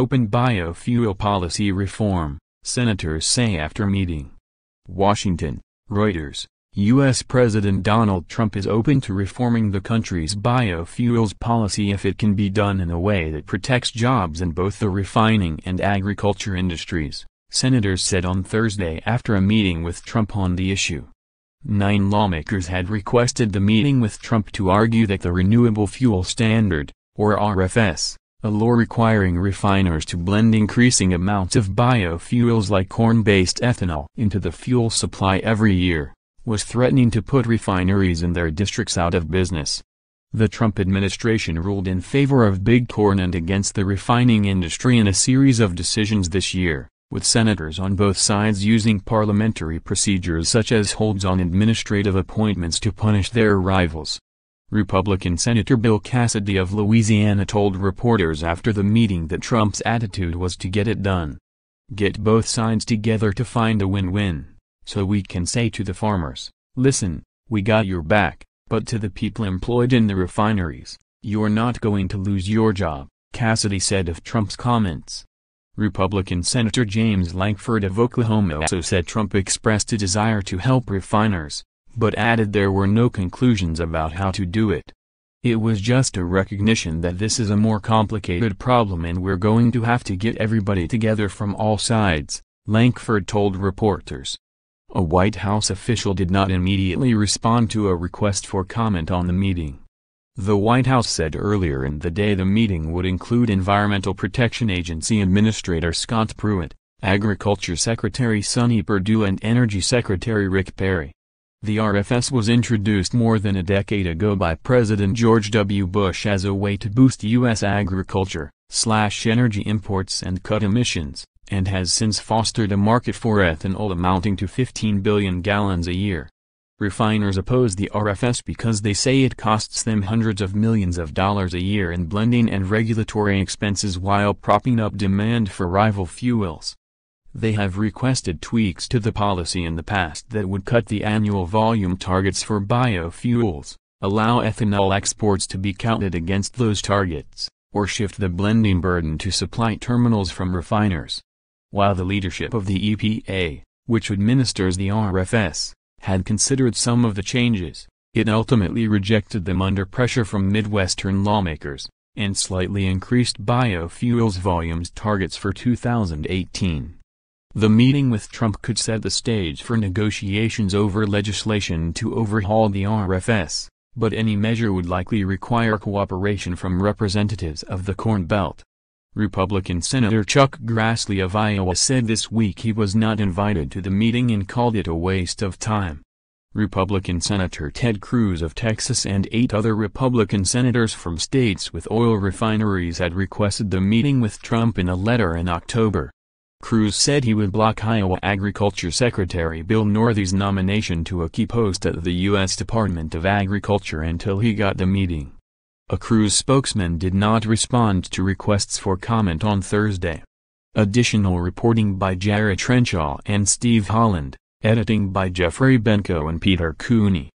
hope in biofuel policy reform, senators say after meeting. Washington, Reuters. U.S. President Donald Trump is open to reforming the country's biofuels policy if it can be done in a way that protects jobs in both the refining and agriculture industries, senators said on Thursday after a meeting with Trump on the issue. 9 lawmakers had requested the meeting with Trump to argue that the Renewable Fuel Standard, or RFS, a law requiring refiners to blend increasing amounts of biofuels like corn-based ethanol into the fuel supply every year, was threatening to put refineries in their districts out of business. The Trump administration ruled in favor of big corn and against the refining industry in a series of decisions this year, with senators on both sides using parliamentary procedures such as holds on administrative appointments to punish their rivals. Republican Senator Bill Cassidy of Louisiana told reporters after the meeting that Trump's attitude was to get it done. Get both sides together to find a win-win. So we can say to the farmers, listen, we got your back, but to the people employed in the refineries, you're not going to lose your job, Cassidy said of Trump's comments. Republican Senator James Lankford of Oklahoma also said Trump expressed a desire to help refiners, but added there were no conclusions about how to do it. It was just a recognition that this is a more complicated problem and we're going to have to get everybody together from all sides, Lankford told reporters. A White House official did not immediately respond to a request for comment on the meeting. The White House said earlier in the day the meeting would include Environmental Protection Agency Administrator Scott Pruitt, Agriculture Secretary Sonny Perdue and Energy Secretary Rick Perry. The RFS was introduced more than a decade ago by President George W. Bush as a way to boost U.S. agriculture, slash energy imports and cut emissions, and has since fostered a market for ethanol amounting to 15 billion gallons a year. Refiners oppose the RFS because they say it costs them hundreds of millions of dollars a year in blending and regulatory expenses while propping up demand for rival fuels. They have requested tweaks to the policy in the past that would cut the annual volume targets for biofuels, allow ethanol exports to be counted against those targets, or shift the blending burden to supply terminals from refiners. While the leadership of the EPA, which administers the RFS, had considered some of the changes, it ultimately rejected them under pressure from Midwestern lawmakers, and slightly increased biofuels volumes targets for 2018. The meeting with Trump could set the stage for negotiations over legislation to overhaul the RFS, but any measure would likely require cooperation from representatives of the Corn Belt. Republican Senator Chuck Grassley of Iowa said this week he was not invited to the meeting and called it a waste of time. Republican Senator Ted Cruz of Texas and 8 other Republican senators from states with oil refineries had requested the meeting with Trump in a letter in October. Cruz said he would block Iowa Agriculture Secretary Bill Northey's nomination to a key post at the U.S. Department of Agriculture until he got the meeting. A Cruz spokesman did not respond to requests for comment on Thursday. Additional reporting by Jared Trenshaw and Steve Holland, editing by Jeffrey Benko and Peter Cooney.